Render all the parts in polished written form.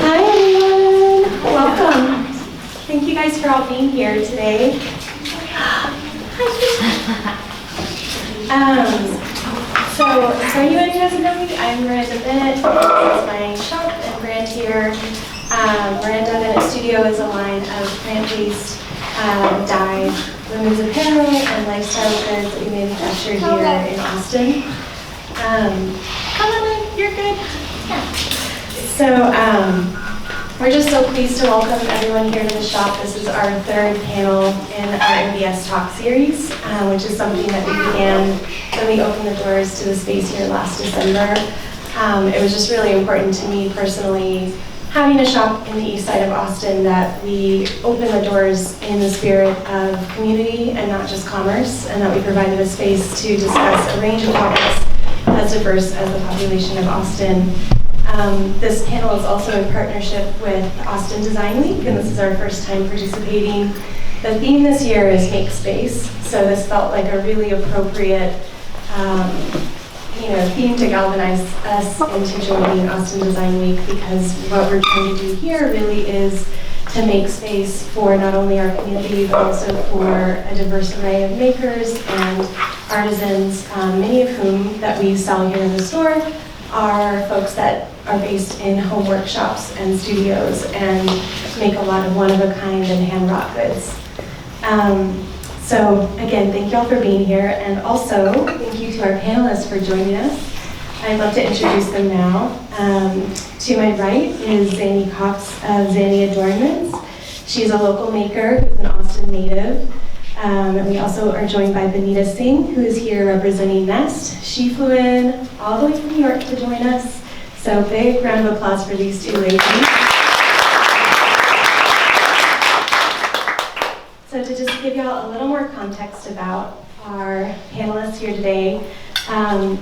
Hi everyone, welcome. Thank you guys for all being here today. So anyone who doesn't know me, I'm Miranda Bennett. This is my shop and brand here. Miranda Bennett Studio is a line of plant-based dyed women's apparel and lifestyle goods that we manufacture here in Austin. Come on in, you're good. Yeah. So we're just so pleased to welcome everyone here to the shop. This is our third panel in our MBS Talk series, which is something that we began when we opened the doors to the space here last December. It was just really important to me personally, having a shop in the east side of Austin, that we open the doors in the spirit of community and not just commerce, and that we provided a space to discuss a range of topics as diverse as the population of Austin. This panel is also in partnership with Austin Design Week, and this is our first time participating. The theme this year is Make Space, so this felt like a really appropriate theme to galvanize us into joining Austin Design Week, because what we're trying to do here really is to make space for not only our community, but also for a diverse array of makers and artisans, many of whom that we sell here in the store are folks that are based in home workshops and studios and make a lot of one-of-a-kind and hand-wrought goods. So again, thank you all for being here, and also thank you to our panelists for joining us. I'd love to introduce them now. To my right is Zanny Cox of Zanny Adornments. She's a local maker who's an Austin native. And we also are joined by Benita Singh, who is here representing Nest. She flew in all the way from New York to join us. So big round of applause for these two ladies. So to just give y'all a little more context about our panelists here today,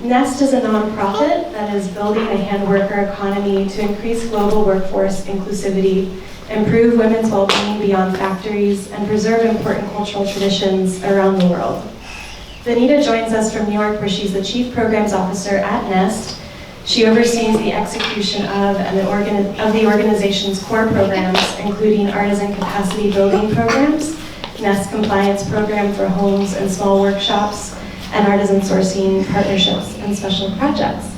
Nest is a nonprofit that is building a handworker economy to increase global workforce inclusivity, improve women's well-being beyond factories, and preserve important cultural traditions around the world. Benita joins us from New York, where she's the Chief Programs Officer at Nest. She oversees the execution of the organization's core programs, including artisan capacity building programs, Nest compliance program for homes and small workshops, and artisan sourcing partnerships and special projects.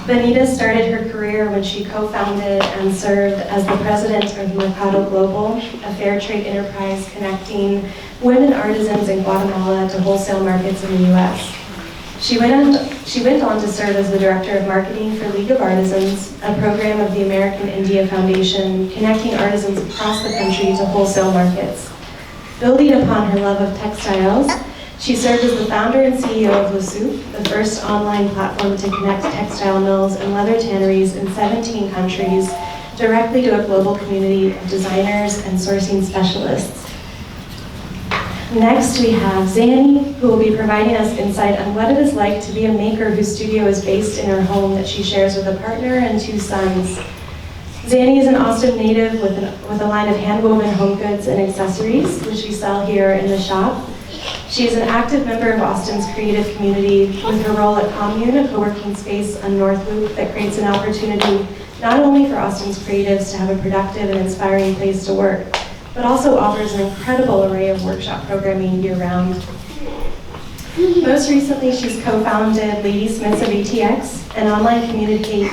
Benita started her career when she co-founded and served as the president of Mercado Global, a fair trade enterprise connecting women artisans in Guatemala to wholesale markets in the US. She went on to serve as the director of marketing for League of Artisans, a program of the American India Foundation connecting artisans across the country to wholesale markets. Building upon her love of textiles, she served as the founder and CEO of Le Soup, the first online platform to connect textile mills and leather tanneries in 17 countries directly to a global community of designers and sourcing specialists. Next, we have Zanny, who will be providing us insight on what it is like to be a maker whose studio is based in her home that she shares with a partner and two sons. Zanny is an Austin native with a line of hand-woven home goods and accessories, which we sell here in the shop. She is an active member of Austin's creative community with her role at Commune, a co-working space on North Loop that creates an opportunity not only for Austin's creatives to have a productive and inspiring place to work, but also offers an incredible array of workshop programming year-round. Most recently, she's co-founded Lady Smiths of ATX, an online community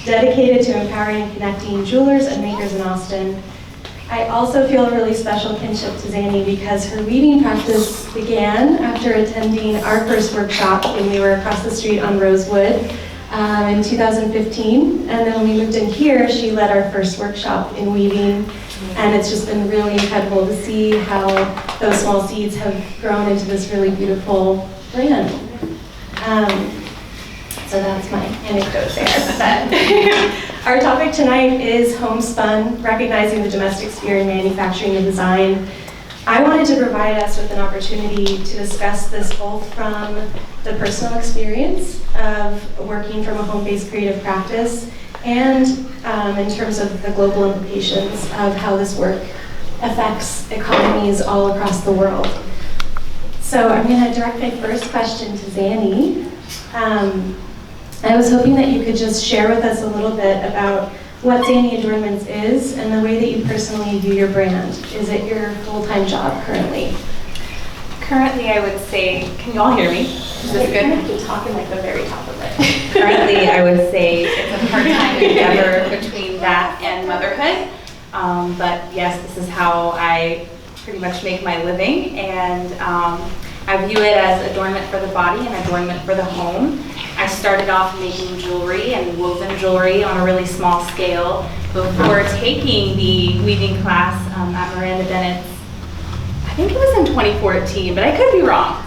dedicated to empowering and connecting jewelers and makers in Austin. I also feel a really special kinship to Zanny because her weaving practice began after attending our first workshop when we were across the street on Rosewood in 2015. And then when we moved in here, she led our first workshop in weaving. And it's just been really incredible to see how those small seeds have grown into this really beautiful brand. So that's my anecdote there. But our topic tonight is Homespun, recognizing the domestic sphere in manufacturing and design. I wanted to provide us with an opportunity to discuss this both from the personal experience of working from a home-based creative practice and in terms of the global implications of how this work affects economies all across the world. So I'm going to direct my first question to Zanny. I was hoping that you could just share with us a little bit about what Zanny Adornments is and the way that you personally view your brand. Is it your full-time job currently? Currently, I would say, can you all hear me? Is this good? I keep talking like the very top of it. Currently, I would say it's a part-time endeavor between that and motherhood. But yes, this is how I pretty much make my living, and I view it as adornment for the body and adornment for the home. I started off making jewelry and woven jewelry on a really small scale before taking the weaving class at Miranda Bennett's. I think it was in 2014, but I could be wrong.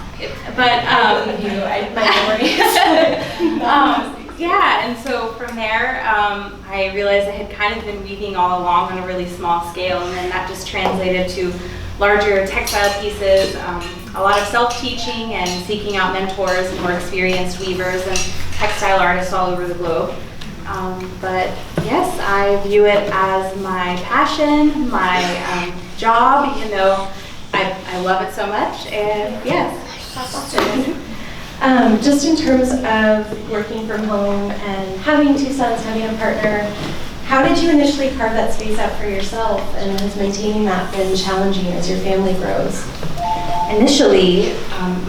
Yeah, and so from there, I realized I had kind of been weaving all along on a really small scale, and then that just translated to larger textile pieces, a lot of self-teaching and seeking out mentors and more experienced weavers and textile artists all over the globe. But yes, I view it as my passion, my job, even though I love it so much, and yes. Just in terms of working from home and having two sons, having a partner, how did you initially carve that space out for yourself, and has maintaining that been challenging as your family grows? Initially,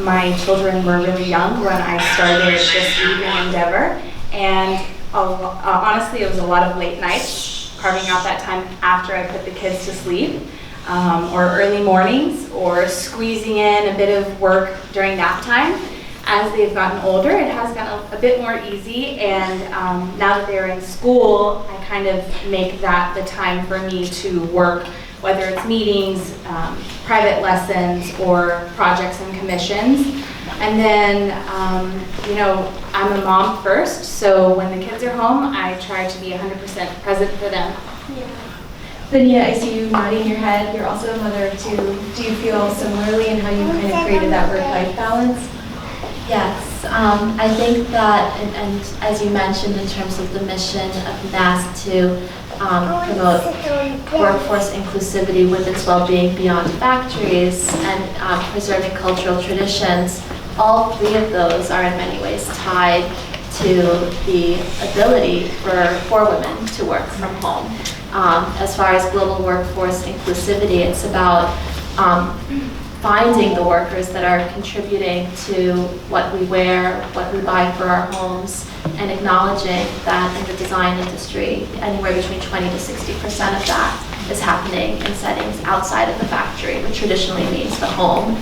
my children were really young when I started this weaving endeavor, and honestly, it was a lot of late nights, carving out that time after I put the kids to sleep, or early mornings, or squeezing in a bit of work during nap time. As they've gotten older, it has gotten a bit more easy, and now that they're in school, I kind of make that the time for me to work, whether it's meetings, private lessons, or projects and commissions. And then, I'm a mom first, so when the kids are home, I try to be 100% present for them. Yeah. Lydia, I see you nodding your head. You're also a mother of two. Do you feel similarly in how you kind of created that work-life balance? Yes, I think that, and as you mentioned, in terms of the mission of NAST to promote workforce inclusivity, women's well-being beyond factories, and preserving cultural traditions, all three of those are in many ways tied to the ability for women to work from home. As far as global workforce inclusivity, it's about finding the workers that are contributing to what we wear, what we buy for our homes, and acknowledging that in the design industry, anywhere between 20 to 60% of that is happening in settings outside of the factory, which traditionally means the home.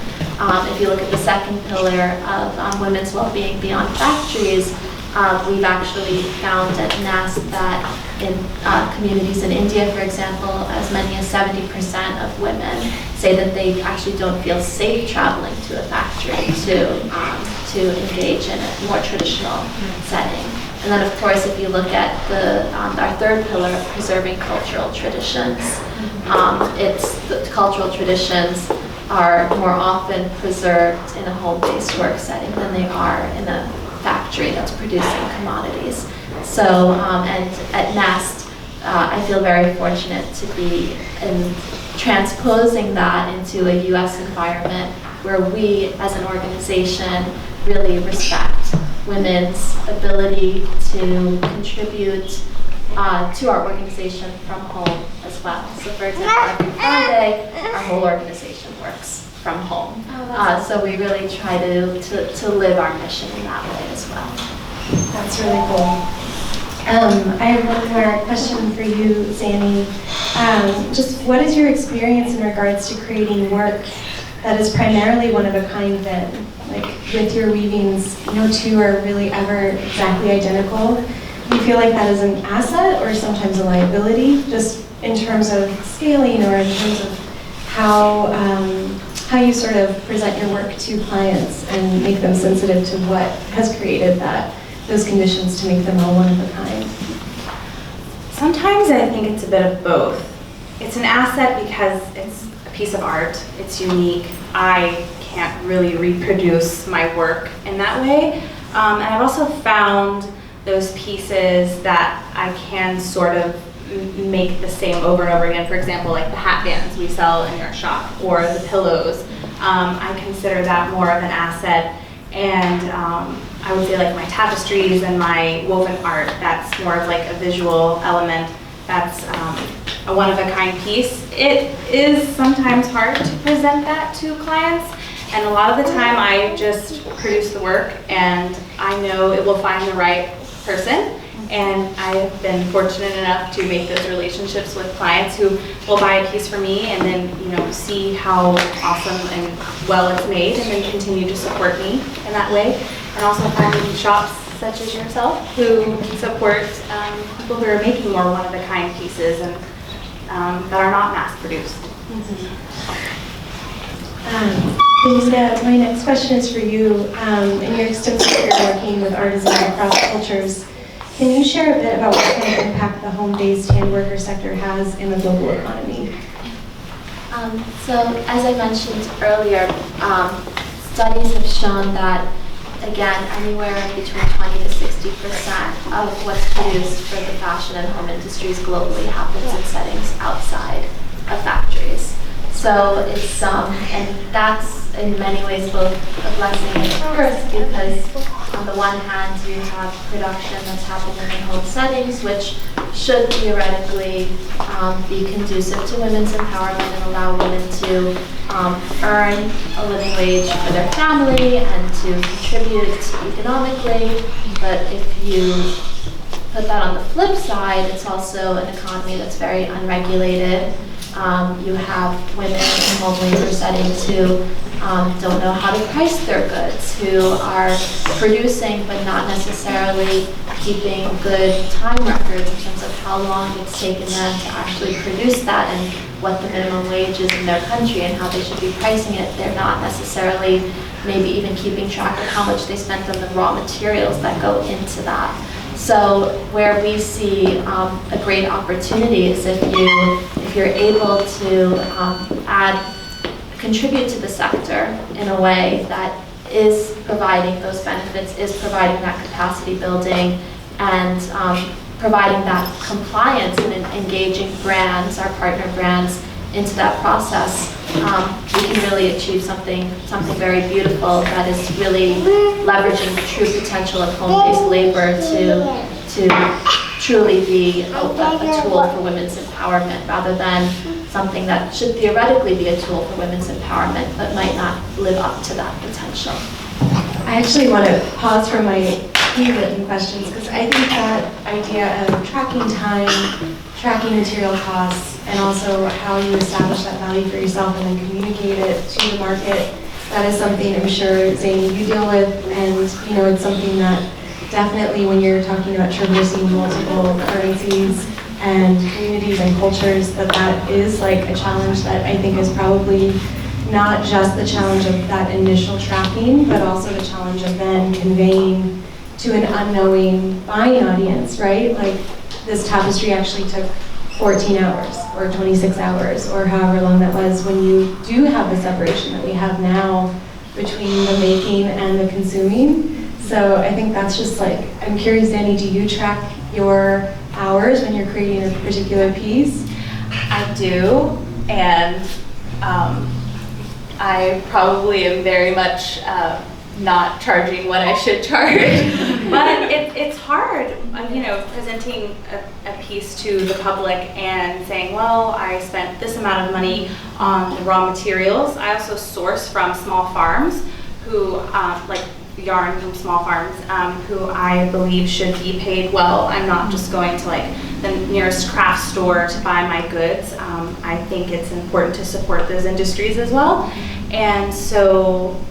If you look at the second pillar of women's well-being beyond factories, we've actually found at NAST that in communities in India, for example, as many as 70% of women say that they actually don't feel safe traveling to a factory to engage in a more traditional setting. And then, of course, if you look at our third pillar of preserving cultural traditions, it's the cultural traditions are more often preserved in a home-based work setting than they are in a factory that's producing commodities. So, and at NAST, I feel very fortunate to be in transposing that into a US environment where we, as an organization, really respect women's ability to contribute to our organization from home as well. So, for example, every Friday, our whole organization works from home. So we really try to live our mission in that way as well. That's really cool. I have one more question for you, Zanny. Just what is your experience in regards to creating work that is primarily one of a kind then? Like with your weavings, no two are really ever exactly identical. Do you feel like that is an asset or sometimes a liability, just in terms of scaling or in terms of how you sort of present your work to clients and make them sensitive to what has created those conditions to make them all one of a kind? Sometimes I think it's a bit of both. It's an asset because it's a piece of art, it's unique. I can't really reproduce my work in that way. And I've also found those pieces that I can sort of make the same over and over again. For example, like the hat bands we sell in our shop, or the pillows. I consider that more of an asset, and I would say like my tapestries and my woven art, that's more of like a visual element. that's a one-of-a-kind piece. It is sometimes hard to present that to clients, and a lot of the time I just produce the work and I know it will find the right person. And I have been fortunate enough to make those relationships with clients who will buy a piece for me and then, see how awesome and well it's made, and then continue to support me in that way. And also finding shops such as yourself who support people who are making more one-of-a-kind pieces and that are not mass-produced. Denise, my next question is for you. In your extensive career working with artisans across cultures, can you share a bit about what kind of impact the home-based handworker sector has in the global economy? So, as I mentioned earlier, studies have shown that, again, anywhere between 20 to 60% of what's produced for the fashion and home industries globally happens in settings outside of factories. So it's, and that's in many ways both a blessing and a curse, because on the one hand you have production that's happening in home settings, which should theoretically be conducive to women's empowerment and allow women to earn a living wage for their family and to contribute economically. But if you put that on the flip side, it's also an economy that's very unregulated. You have women in home labor settings who don't know how to price their goods, who are producing but not necessarily keeping good time records in terms of how long it's taken them to actually produce that and what the minimum wage is in their country and how they should be pricing it. They're not necessarily maybe even keeping track of how much they spent on the raw materials that go into that. So where we see a great opportunity is if you're able to contribute to the sector in a way that is providing those benefits, is providing that capacity building, and providing that compliance and engaging brands, our partner brands, into that process, we can really achieve something very beautiful that is really leveraging the true potential of home-based labor to truly be a tool for women's empowerment, rather than something that should theoretically be a tool for women's empowerment but might not live up to that potential. I actually want to pause for my pre-written questions, because I think that idea of tracking time, tracking material costs, and also how you establish that value for yourself and then communicate it to the market, that is something I'm sure, Zane, you deal with, and it's something that definitely when you're talking about traversing multiple currencies and communities and cultures, that is like a challenge that I think is probably not just the challenge of that initial tracking, but also the challenge of then conveying to an unknowing buying audience, right? Like, this tapestry actually took 14 hours or 26 hours or however long that was, when you do have the separation that we have now between the making and the consuming. So I think that's just like, I'm curious, Danny, do you track your hours when you're creating a particular piece? I do, and I probably am very much not charging what I should charge, but it's hard, presenting a piece to the public and saying, well, I spent this amount of money on the raw materials. I also source from small farms who, like yarn from small farms, who I believe should be paid well. I'm not just going to like the nearest craft store to buy my goods. I think it's important to support those industries as well. And so,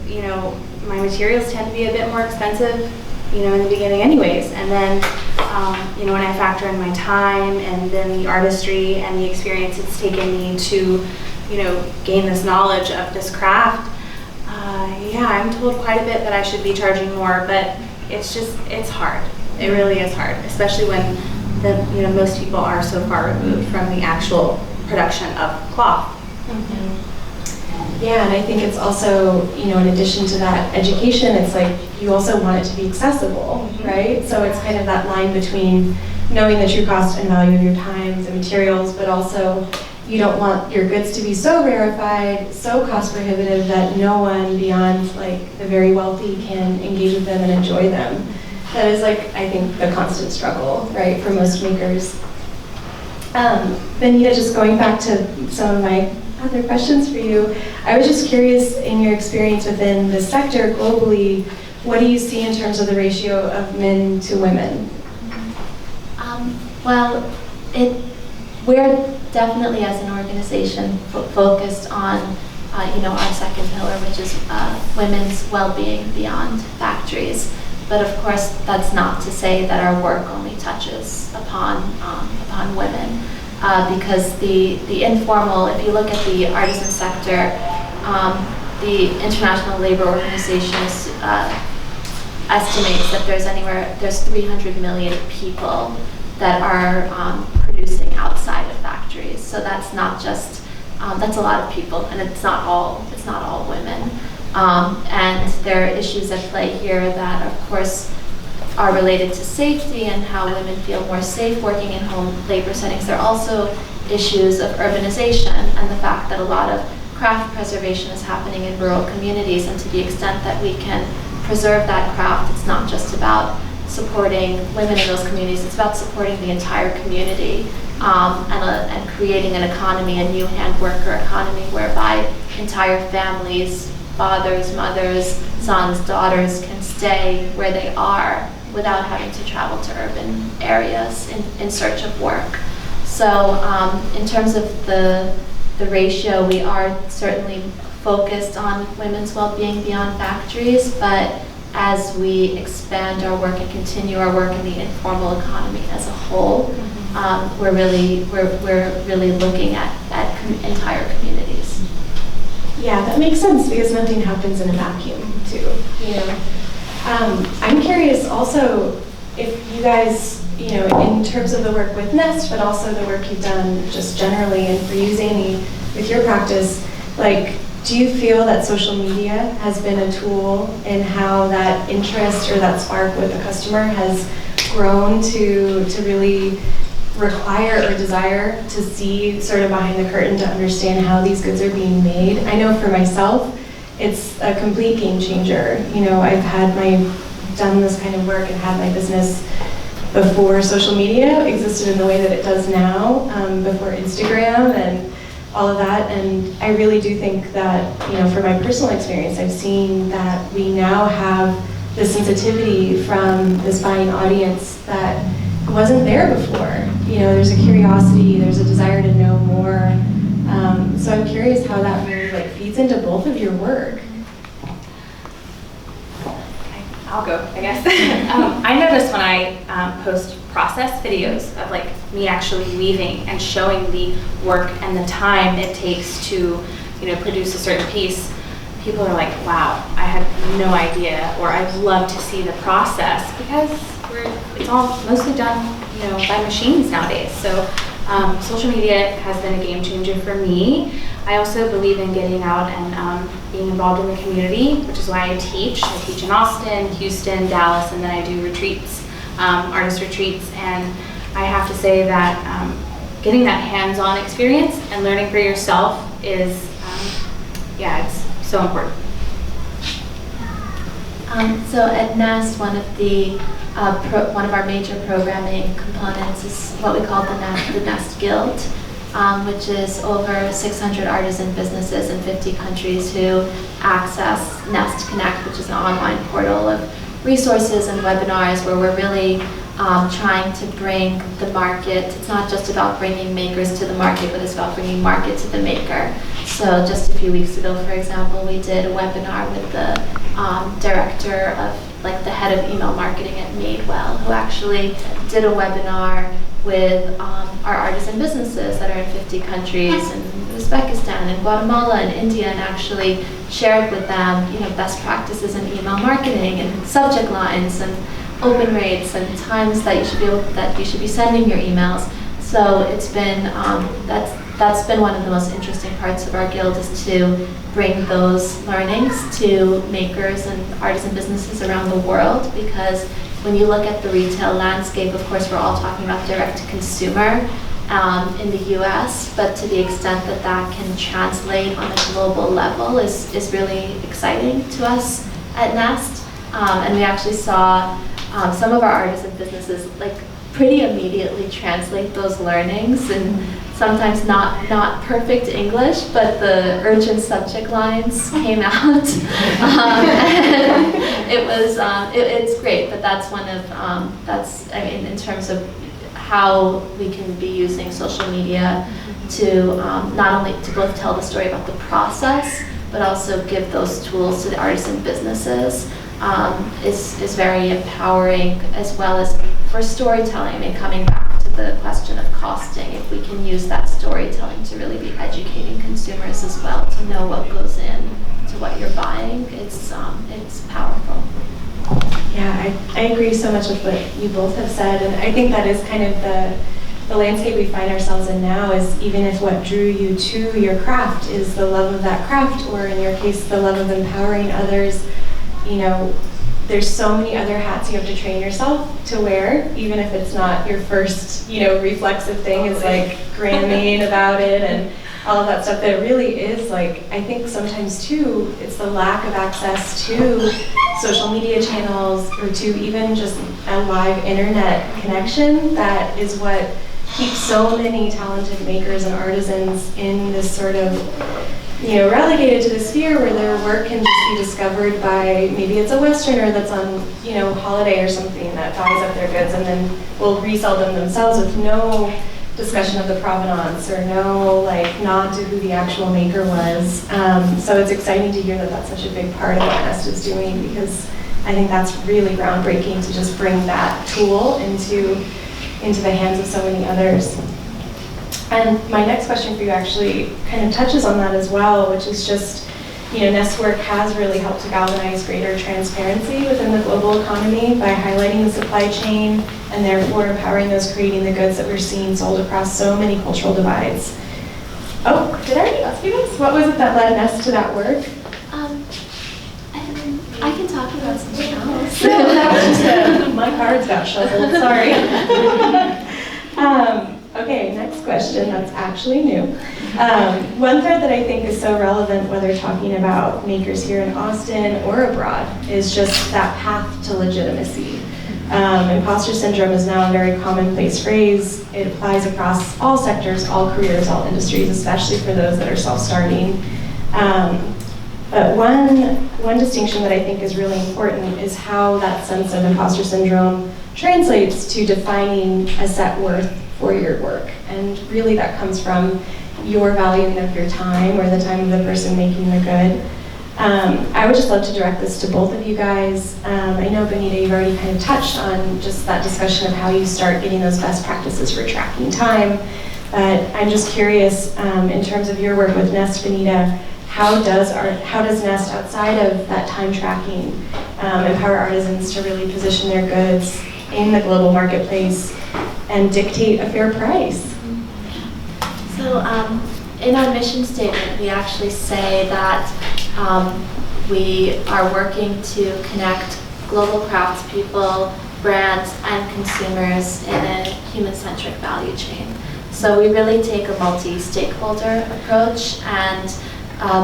my materials tend to be a bit more expensive, in the beginning anyways. And then, when I factor in my time and then the artistry and the experience it's taken me to, gain this knowledge of this craft, I'm told quite a bit that I should be charging more, but it's hard. It really is hard, especially when most people are so far removed from the actual production of cloth. Mm-hmm. Yeah, and I think it's also, in addition to that education, it's like you also want it to be accessible, mm-hmm. right? So it's kind of that line between knowing the true cost and value of your time, the materials, but also you don't want your goods to be so rarefied, so cost prohibitive that no one beyond like the very wealthy can engage with them and enjoy them. That is like, I think, the constant struggle, right, for most makers. Benita, just going back to some of my other questions for you, I was just curious, in your experience within the sector globally, what do you see in terms of the ratio of men to women? Well, we're definitely, as an organization, focused on our second pillar, which is women's well-being beyond factories. But of course, that's not to say that our work only touches upon women, because the informal, if you look at the artisan sector, the International Labor Organization estimates that there's 300 million people that are producing outside of factories. So that's not just that's a lot of people, and it's not all women. And there are issues at play here that, of course, are related to safety and how women feel more safe working in home labor settings. There are also issues of urbanization and the fact that a lot of craft preservation is happening in rural communities, and to the extent that we can preserve that craft, it's not just about supporting women in those communities, it's about supporting the entire community, and creating an economy, a new hand worker economy, whereby entire families, fathers, mothers, sons, daughters can stay where they are without having to travel to urban areas in search of work. So in terms of the ratio, we are certainly focused on women's well-being beyond factories, but as we expand our work and continue our work in the informal economy as a whole, we're really looking at entire communities. Yeah, that makes sense, because nothing happens in a vacuum, too. I'm curious also if you guys, in terms of the work with Nest, but also the work you've done just generally, and for you, Zany, with your practice, do you feel that social media has been a tool in how that interest or that spark with the customer has grown to really require or desire to see sort of behind the curtain to understand how these goods are being made? I know for myself, it's a complete game changer. I've done this kind of work and had my business before social media existed in the way that it does now, before Instagram and all of that. And I really do think that, for my personal experience, I've seen that we now have the sensitivity from this buying audience that wasn't there before. There's a curiosity, there's a desire to know more. So I'm curious how that really feeds into both of your work. I'll go, I guess. I noticed when I post process videos of me actually weaving and showing the work and the time it takes to, produce a certain piece, people are like, wow, I had no idea, or I'd love to see the process, because it's all mostly done, by machines nowadays. So social media has been a game changer for me. I also believe in getting out and being involved in the community, which is why I teach. I teach in Austin, Houston, Dallas, and then I do retreats, artist retreats. And I have to say that getting that hands-on experience and learning for yourself is, it's so important. So at Nest, one of our major programming components is what we call the Nest Guild, which is over 600 artisan businesses in 50 countries who access Nest Connect, which is an online portal of resources and webinars where we're really trying to bring the market. It's not just about bringing makers to the market, but it's about bringing market to the maker. So just a few weeks ago, for example, we did a webinar with the director of, the head of email marketing at Madewell, who actually did a webinar with our artisan businesses that are in 50 countries, in Uzbekistan and Guatemala and India, and actually shared with them, best practices in email marketing and subject lines and open rates and times that you should be sending your emails. So it's been that's been one of the most interesting parts of our guild, is to bring those learnings to makers and artisan businesses around the world, because when you look at the retail landscape, of course, we're all talking about direct to consumer in the US, but to the extent that that can translate on a global level is really exciting to us at Nest. And we actually saw some of our artisan businesses pretty immediately translate those learnings, and sometimes not perfect English, but the urgent subject lines came out. And it's great, but that's one of, in terms of how we can be using social media to not only to both tell the story about the process, but also give those tools to the artisan businesses is very empowering, as well as for storytelling. I mean, coming back to the question of costing, if we can use that storytelling to really be educating consumers as well, to know what goes in to what you're buying, it's powerful. Yeah, I agree so much with what you both have said, and I think that is kind of the landscape we find ourselves in now, is even if what drew you to your craft is the love of that craft, or in your case, the love of empowering others, there's so many other hats you have to train yourself to wear, even if it's not your first, reflexive thing is like Gramming about it and all of that stuff. That it really is like, I think sometimes too, it's the lack of access to social media channels or to even just a live internet connection that is what keeps so many talented makers and artisans in this sort of relegated to the sphere where their work can just be discovered by, maybe it's a Westerner that's on, holiday or something that buys up their goods and then will resell them themselves with no discussion of the provenance or no nod to who the actual maker was. So it's exciting to hear that that's such a big part of what Nest is doing, because I think that's really groundbreaking to just bring that tool into the hands of so many others. And my next question for you actually kind of touches on that as well, which is just, Nest's work has really helped to galvanize greater transparency within the global economy by highlighting the supply chain and therefore empowering those creating the goods that we're seeing sold across so many cultural divides. Oh, did I already ask you this? What was it that led Nest to that work? I can talk about something else. No, that was just my cards got shuffled, sorry. Okay, next question that's actually new. One thread that I think is so relevant, whether talking about makers here in Austin or abroad, is just that path to legitimacy. Imposter syndrome is now a very commonplace phrase. It applies across all sectors, all careers, all industries, especially for those that are self-starting. But one distinction that I think is really important is how that sense of imposter syndrome translates to defining a set worth for your work. And really that comes from your valuing of your time or the time of the person making the good. I would just love to direct this to both of you guys. I know, Benita, you've already kind of touched on just that discussion of how you start getting those best practices for tracking time. But I'm just curious, in terms of your work with Nest, Benita, how does Nest, outside of that time tracking, empower artisans to really position their goods in the global marketplace and dictate a fair price? So in our mission statement, we actually say that we are working to connect global craftspeople, brands, and consumers in a human-centric value chain. So we really take a multi-stakeholder approach and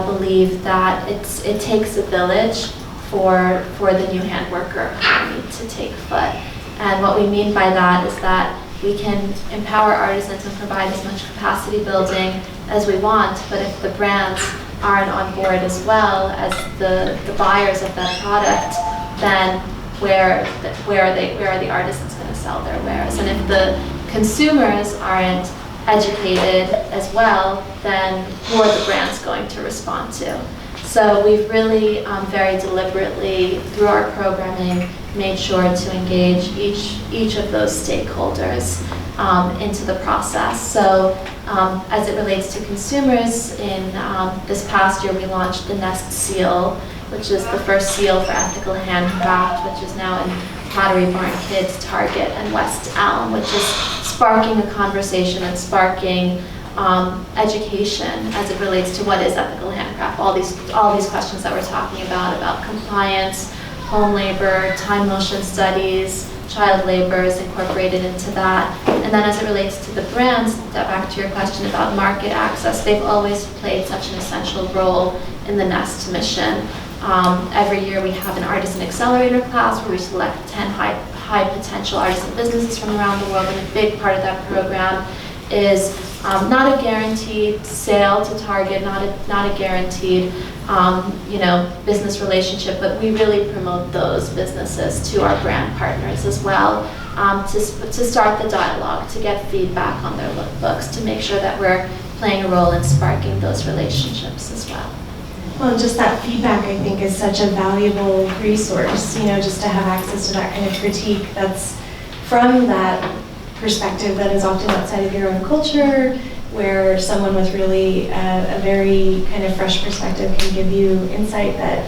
believe that it takes a village for the new handworker economy to take foot. And what we mean by that is that we can empower artisans and provide as much capacity building as we want, but if the brands aren't on board as well as the buyers of that product, then where are the artisans going to sell their wares? And if the consumers aren't educated as well, then who are the brands going to respond to? So we've really very deliberately, through our programming, made sure to engage each of those stakeholders into the process. So as it relates to consumers, in this past year we launched the Nest Seal, which is the first seal for ethical handcraft, which is now in Pottery Barn Kids, Target, and West Elm, which is sparking a conversation and sparking education as it relates to what is ethical handcraft. All these questions that we're talking about compliance, home labor, time motion studies, child labor is incorporated into that. And then as it relates to the brands, back to your question about market access, they've always played such an essential role in the Nest mission. Every year we have an Artisan Accelerator class where we select 10 high potential artisan businesses from around the world, and a big part of that program is not a guaranteed sale to target, not a guaranteed business relationship, but we really promote those businesses to our brand partners as well, to start the dialogue, to get feedback on their lookbooks, to make sure that we're playing a role in sparking those relationships as well. Well, and just that feedback, I think, is such a valuable resource, just to have access to that kind of critique that's from that perspective that is often outside of your own culture, where someone with really a very kind of fresh perspective can give you insight that,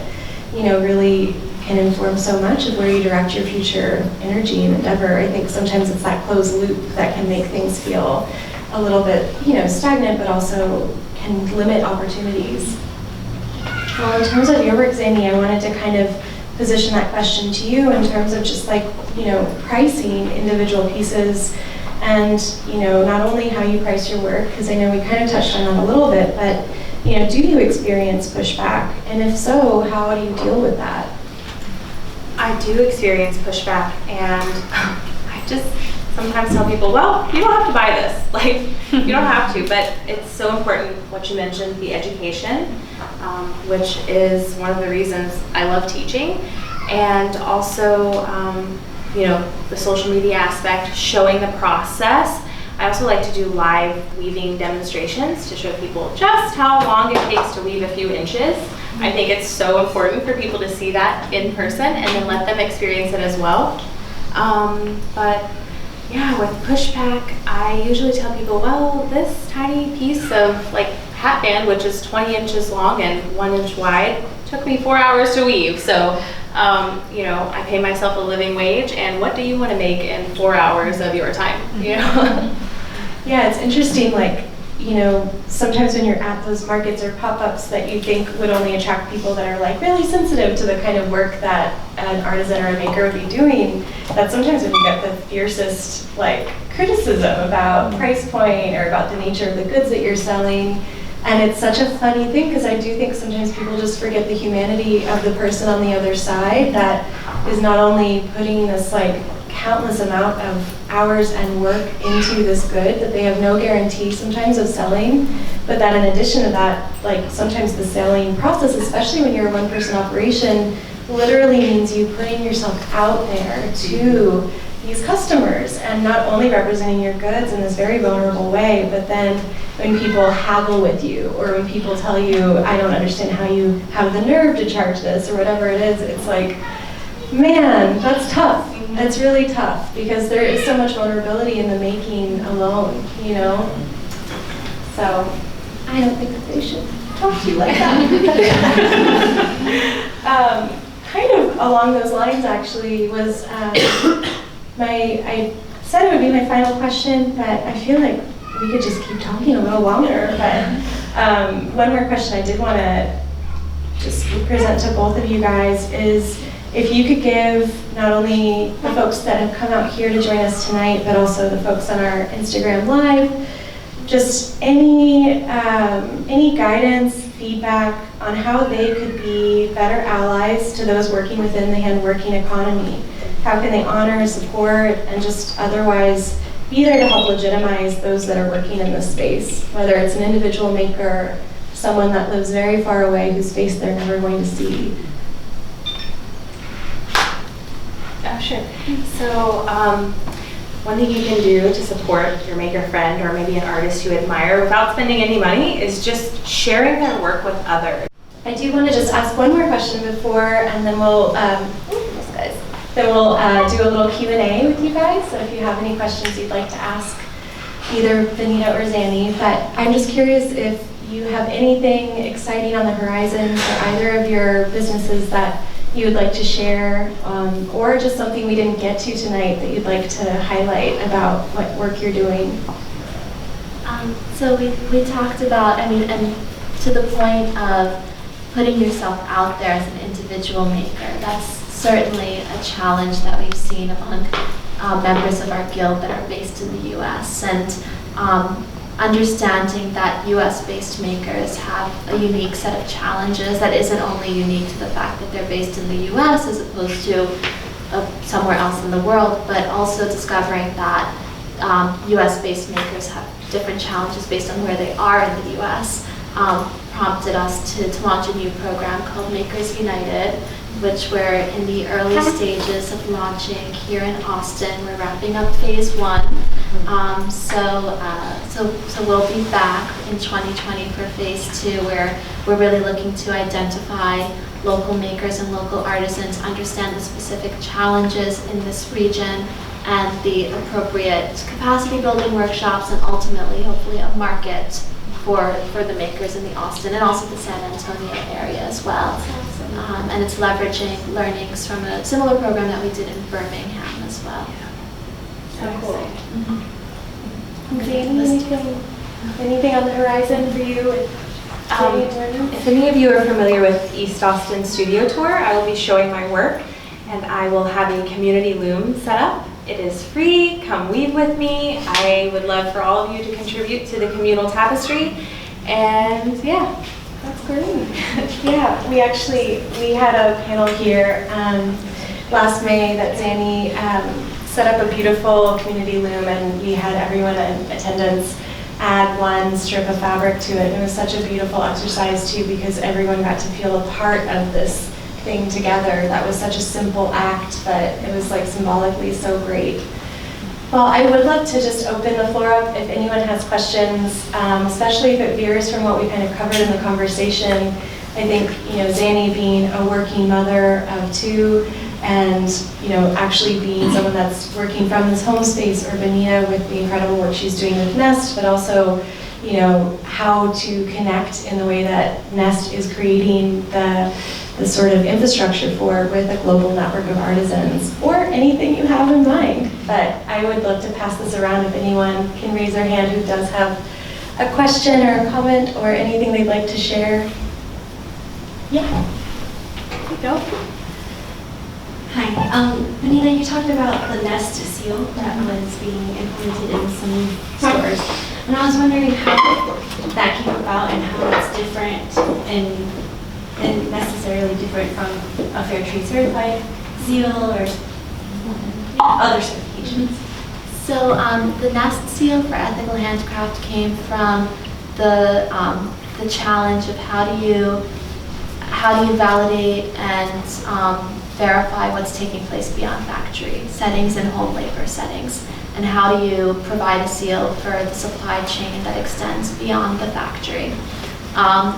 really can inform so much of where you direct your future energy and endeavor. I think sometimes it's that closed loop that can make things feel a little bit, stagnant, but also can limit opportunities. Well, in terms of your work, Zanny, I wanted to kind of position that question to you in terms of just pricing individual pieces and, not only how you price your work, because I know we kind of touched on that a little bit, but, do you experience pushback? And if so, how do you deal with that? I do experience pushback, and I just sometimes tell people, well, you don't have to buy this. You don't have to, but it's so important what you mentioned, the education, which is one of the reasons I love teaching, and also, the social media aspect, showing the process. I also like to do live weaving demonstrations to show people just how long it takes to weave a few inches. I think it's so important for people to see that in person and then let them experience it as well. But yeah, with pushback, I usually tell people, well, this tiny piece of hat band, which is 20 inches long and 1 inch wide, took me 4 hours to weave. So, I pay myself a living wage, and what do you want to make in 4 hours of your time? Yeah, it's interesting, sometimes when you're at those markets or pop-ups that you think would only attract people that are really sensitive to the kind of work that an artisan or a maker would be doing, that sometimes when you get the fiercest criticism about price point or about the nature of the goods that you're selling. And it's such a funny thing, because I do think sometimes people just forget the humanity of the person on the other side that is not only putting this countless amount of hours and work into this good that they have no guarantee sometimes of selling, but that in addition to that, sometimes the selling process, especially when you're a one-person operation, literally means you putting yourself out there to these customers and not only representing your goods in this very vulnerable way, but then when people haggle with you or when people tell you, I don't understand how you have the nerve to charge this or whatever it is, it's man, that's tough. It's really tough because there is so much vulnerability in the making alone, So I don't think that they should talk to you like that. Kind of along those lines, actually, was I said it would be my final question, but I feel like we could just keep talking a little longer. But one more question I did want to just present to both of you guys is if you could give not only the folks that have come out here to join us tonight, but also the folks on our Instagram Live, just any guidance, feedback on how they could be better allies to those working within the handworking economy. How can they honor, support, and just otherwise be there to help legitimize those that are working in this space, whether it's an individual maker, someone that lives very far away whose face they're never going to see. Oh, sure. So one thing you can do to support your maker friend or maybe an artist you admire without spending any money is just sharing their work with others. I do want to just ask one more question before, and then we'll do a little Q&A with you guys. So if you have any questions you'd like to ask either Benita or Zanny, but I'm just curious if you have anything exciting on the horizon for either of your businesses that you would like to share, or just something we didn't get to tonight that you'd like to highlight about what work you're doing. So we talked about, and to the point of putting yourself out there as an individual maker, that's certainly a challenge that we've seen among members of our guild that are based in the US. And understanding that US-based makers have a unique set of challenges that isn't only unique to the fact that they're based in the US as opposed to somewhere else in the world, but also discovering that US-based makers have different challenges based on where they are in the US, prompted us to launch a new program called Makers United, which we're in the early stages of launching here in Austin. We're wrapping up phase 1. So we'll be back in 2020 for phase 2, where we're really looking to identify local makers and local artisans, understand the specific challenges in this region, and the appropriate capacity building workshops, and ultimately, hopefully, a market for the makers in the Austin and also the San Antonio area as well. And it's leveraging learnings from a similar program that we did in Birmingham as well. So cool. Anything on the horizon for you? If any of you are familiar with East Austin Studio Tour, I will be showing my work, and I will have a community loom set up. It is free. Come weave with me. I would love for all of you to contribute to the communal tapestry. And yeah. That's great. Yeah, we had a panel here last May that Zanny set up a beautiful community loom, and we had everyone in attendance add one strip of fabric to it. It was such a beautiful exercise too, because everyone got to feel a part of this thing together. That was such a simple act, but it was like symbolically so great. Well, I would love to just open the floor up if anyone has questions, especially if it veers from what we kind of covered in the conversation. I think, Zanny being a working mother of 2, and, actually being someone that's working from this home space, or Benita with the incredible work she's doing with Nest, but also, how to connect in the way that Nest is creating the sort of infrastructure with a global network of artisans, or anything you have in mind. But I would love to pass this around if anyone can raise their hand who does have a question or a comment or anything they'd like to share. Yeah, there you go. Hi, Benita, you talked about the Nest seal that was being implemented in some stores. And I was wondering how that came about and how it's different and necessarily different from a fair trade certified seal or other certifications. So the Nest seal for ethical handcraft came from the challenge of how do you validate and verify what's taking place beyond factory settings and home labor settings, and how do you provide a seal for the supply chain that extends beyond the factory.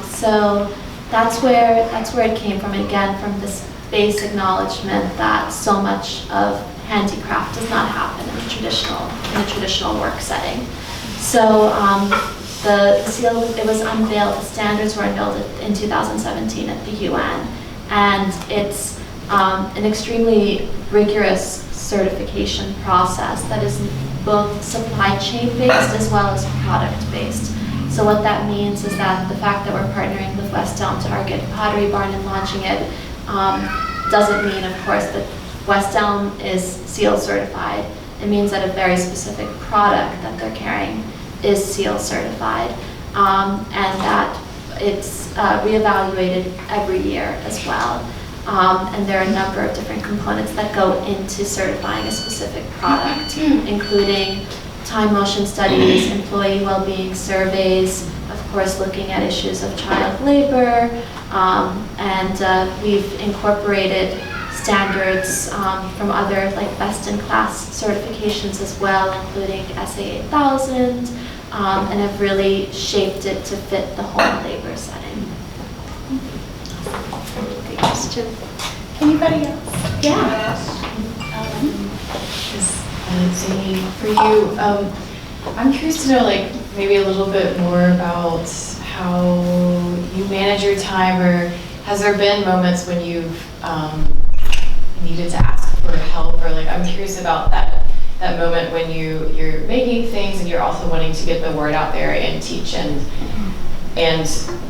So that's where it came from, again, from this base acknowledgement that so much of handicraft does not happen in a traditional work setting. So the seal, it was unveiled, the standards were unveiled in 2017 at the UN, and it's an extremely rigorous certification process that is both supply chain based as well as product based. So what that means is that the fact that we're partnering with West Elm, Target, Pottery Barn and launching it doesn't mean, of course, that West Elm is seal certified. It means that a very specific product that they're carrying is seal certified, and that it's reevaluated every year as well. And there are a number of different components that go into certifying a specific product, including time motion studies, employee well-being surveys, of course looking at issues of child labor, and we've incorporated standards from other best-in-class certifications as well, including SA 8000, and have really shaped it to fit the home labor setting. Great question. Anybody else? Yeah. Zanny, for you, I'm curious to know, maybe a little bit more about how you manage your time, or has there been moments when you've needed to ask for help, or I'm curious about that moment when you're making things and you're also wanting to get the word out there and teach and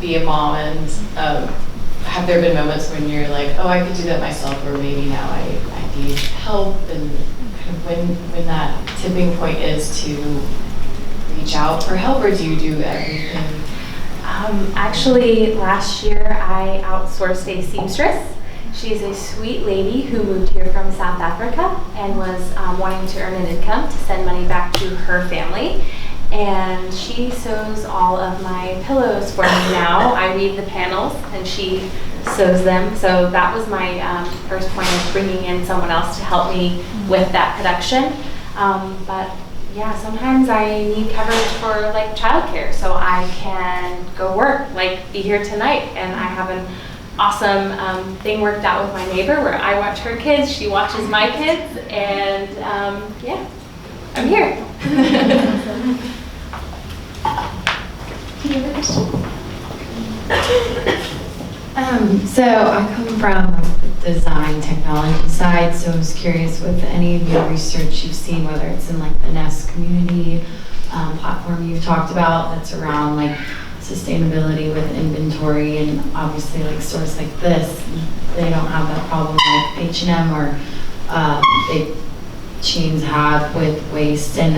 be a mom, and have there been moments when you're like, oh, I could do that myself, or maybe now I need help, and kind of when that tipping point is to reach reach out for help, or do you do everything? Actually, last year I outsourced a seamstress. She's a sweet lady who moved here from South Africa and was wanting to earn an income to send money back to her family. And she sews all of my pillows for me now. I weave the panels and she sews them. So that was my first point of bringing in someone else to help me with that production. But yeah, sometimes I need coverage for like childcare, so I can go work, like be here tonight. And I have an awesome thing worked out with my neighbor where I watch her kids, she watches my kids, and yeah, I'm here. Do you have a question? So I come from like, the design technology side, so I was curious with any of your research you've seen, whether it's in like the Nest community platform you've talked about that's around like sustainability with inventory, and obviously like stores like this, they don't have that problem like H&M or big chains have with waste, and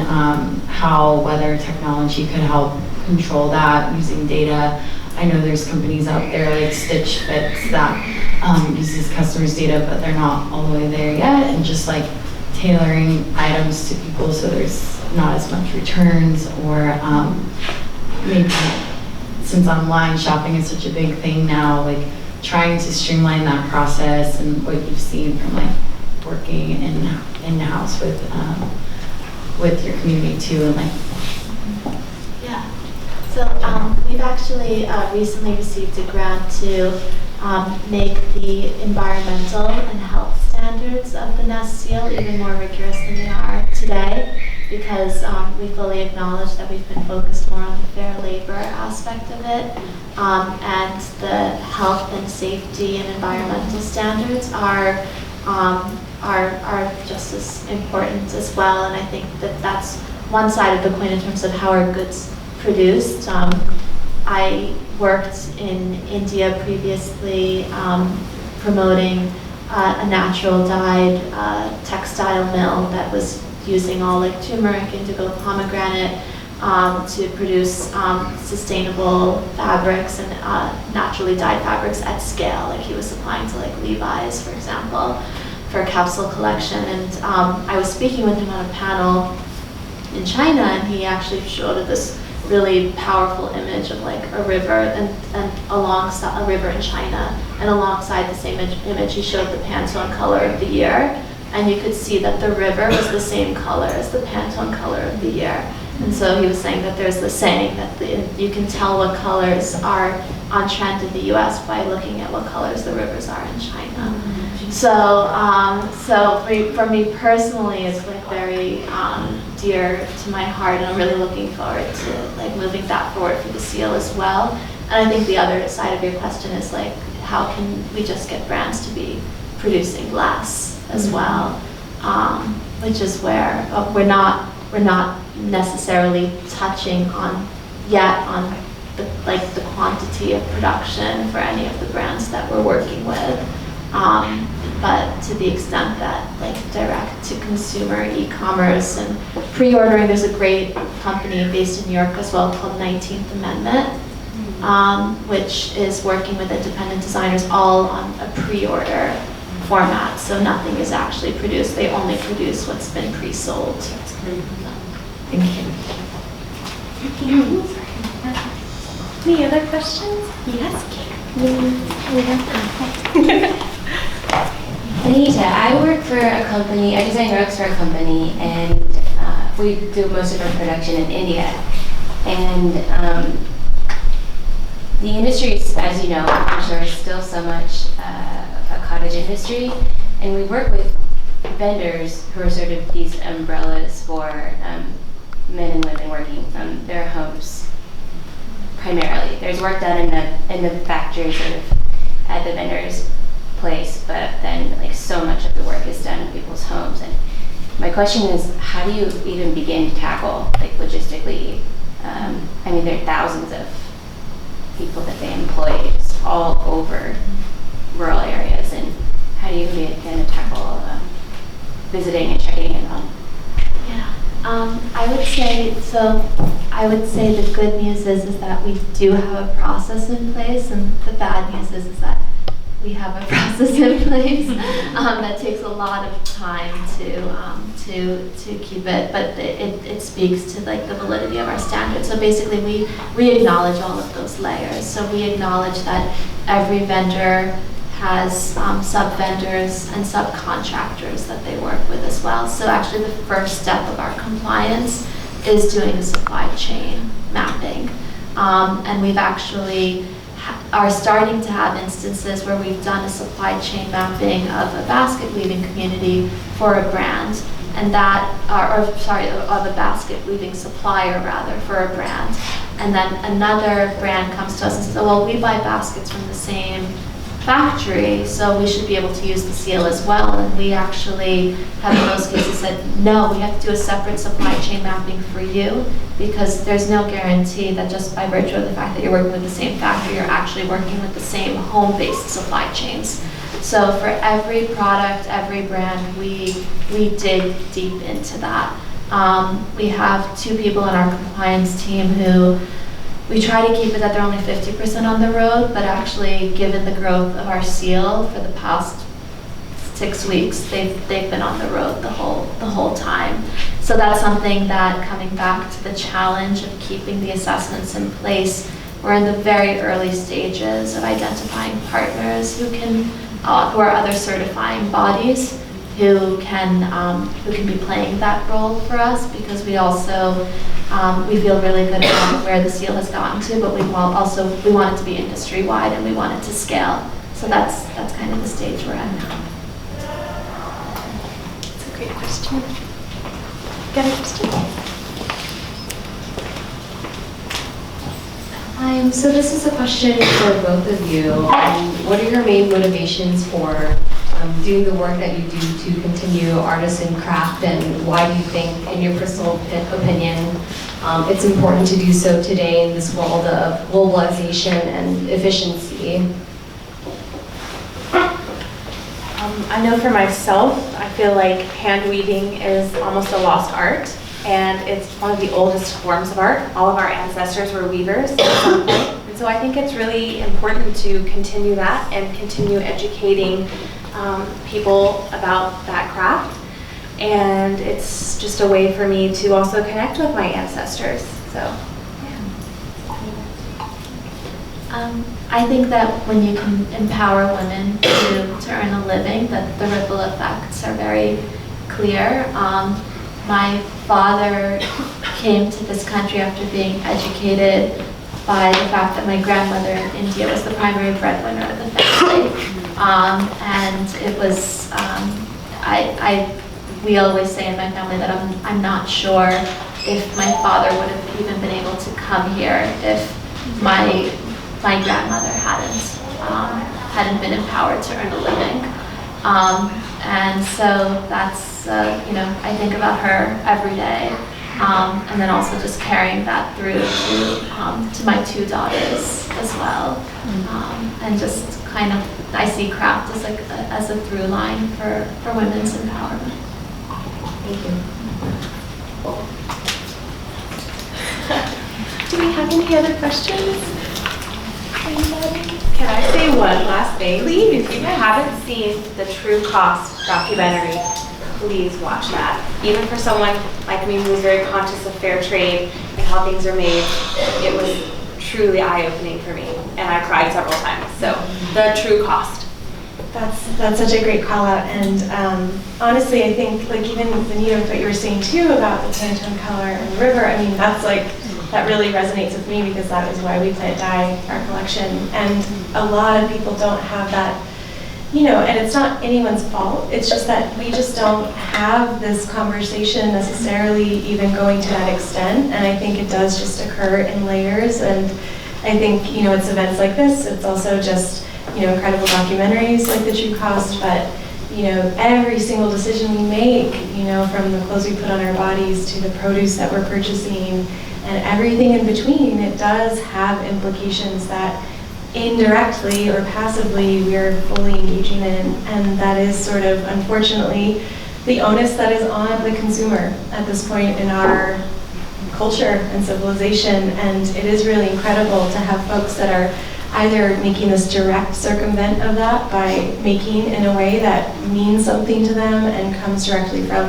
how whether technology could help control that using data. I know there's companies out there like Stitch Fits that uses customers' data, but they're not all the way there yet, and just like tailoring items to people so there's not as much returns, or maybe since online shopping is such a big thing now, like trying to streamline that process, and what you've seen from like working in-house with your community too, and like. Yeah. So we've actually recently received a grant to make the environmental and health standards of the Nest seal even more rigorous than they are today, because we fully acknowledge that we've been focused more on the fair labor aspect of it, and the health and safety and environmental standards are just as important as well. And I think that that's one side of the coin in terms of how our goods produced. I worked in India previously promoting a natural dyed textile mill that was using all like turmeric, indigo, pomegranate to produce sustainable fabrics and naturally dyed fabrics at scale. Like he was supplying to like Levi's, for example, for a capsule collection. And I was speaking with him on a panel in China, and he actually showed this really powerful image of like a river and alongside a river in China, and alongside the same image he showed the Pantone color of the year, and you could see that the river was the same color as the Pantone color of the year. And so he was saying that there's the saying that you can tell what colors are on trend in the US by looking at what colors the rivers are in China. So for me personally, it's like very dear to my heart, and I'm really looking forward to like moving that forward for the seal as well. And I think the other side of your question is like, how can we just get brands to be producing less as well, which is where we're not necessarily touching on yet on the quantity of production for any of the brands that we're working with. But to the extent that like direct to consumer e-commerce and pre-ordering, there's a great company based in New York as well called 19th Amendment, which is working with independent designers all on a pre-order format. So nothing is actually produced. They only produce what's been pre-sold. Thank you. Any other questions? Yes, Kate. Anita, I work for a company, I design rugs for a company, and we do most of our production in India. And the industry is, as you know, I'm sure, is still so much a cottage industry. And we work with vendors who are sort of these umbrellas for men and women working from their homes primarily. There's work done in the factory, sort of at the vendor's place, but then like so much of the work is done in people's homes. And my question is, how do you even begin to tackle, like logistically? I mean, there are thousands of people that they employ just all over rural areas, and how do you begin to tackle visiting and checking in on? Yeah, I would say, so I would say the good news is that we do have a process in place, and the bad news is that we have a process in place that takes a lot of time to keep it, but it speaks to like the validity of our standards. So basically, we acknowledge all of those layers. So we acknowledge that every vendor has sub-vendors and subcontractors that they work with as well. So actually, the first step of our compliance is doing a supply chain mapping, and we've actually are starting to have instances where we've done a supply chain mapping of a basket weaving community for a brand, and that, of a basket weaving supplier rather, for a brand. And then another brand comes to us and says, oh, well, we buy baskets from the same factory, so we should be able to use the seal as well. And we actually have in most cases said, no, we have to do a separate supply chain mapping for you, because there's no guarantee that just by virtue of the fact that you're working with the same factory, you're actually working with the same home-based supply chains. So for every product, every brand, we dig deep into that. We have 2 people in our compliance team who we try to keep it that they're only 50% on the road, but actually, given the growth of our seal for the past 6 weeks, they've been on the road the whole time. So that's something that, coming back to the challenge of keeping the assessments in place, we're in the very early stages of identifying partners who are other certifying bodies who can be playing that role for us, because we also we feel really good about where the seal has gotten to, but we want it to be industry wide and we want it to scale. So that's kind of the stage we're at now. That's a great question. Got a question? So this is a question for both of you. What are your main motivations for doing the work that you do to continue artisan craft, and why do you think, in your personal opinion, it's important to do so today in this world of globalization and efficiency? I know for myself, I feel like hand weaving is almost a lost art, and it's one of the oldest forms of art. All of our ancestors were weavers at some point, and so I think it's really important to continue that and continue educating people about that craft. And it's just a way for me to also connect with my ancestors. So, yeah. I think that when you can empower women to earn a living, that the ripple effects are very clear. My father came to this country after being educated by the fact that my grandmother in India was the primary breadwinner of the family. And it was, we always say in my family that I'm not sure if my father would have even been able to come here if my grandmother hadn't been empowered to earn a living. And so that's, I think about her every day. And then also just carrying that through to my 2 daughters as well. And just kind of, I see craft as a through line for women's empowerment. Thank you. Do we have any other questions? Anybody? Can I say one last thing? Please. If you haven't seen the True Cost documentary, please watch that. Even for someone like me who's very conscious of fair trade and how things are made, it was truly eye-opening for me, and I cried several times. So, the True Cost. That's such a great call out, and honestly, I think like even Vanita, with what you were saying too about the Pantone color and the river, I mean that really resonates with me, because that is why we plant dye our collection, and a lot of people don't have that, and it's not anyone's fault. It's just that we just don't have this conversation necessarily even going to that extent, and I think it does just occur in layers, and I think it's events like this. It's also just incredible documentaries like the True Cost, but every single decision we make, from the clothes we put on our bodies to the produce that we're purchasing and everything in between, it does have implications that indirectly or passively we're fully engaging in, and that is sort of, unfortunately, the onus that is on the consumer at this point in our culture and civilization, and it is really incredible to have folks that are either making this direct circumvent of that by making in a way that means something to them and comes directly from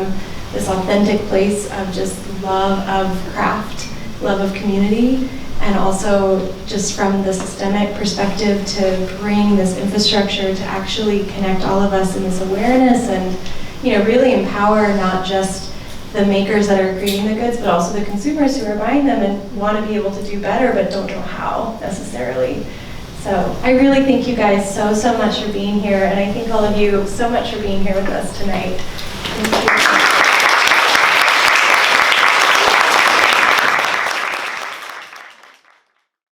this authentic place of just love of craft, love of community, and also just from the systemic perspective to bring this infrastructure to actually connect all of us in this awareness and, you know, really empower not just the makers that are creating the goods, but also the consumers who are buying them and want to be able to do better but don't know how necessarily. So I really thank you guys so much for being here, and I thank all of you so much for being here with us tonight. Thank you.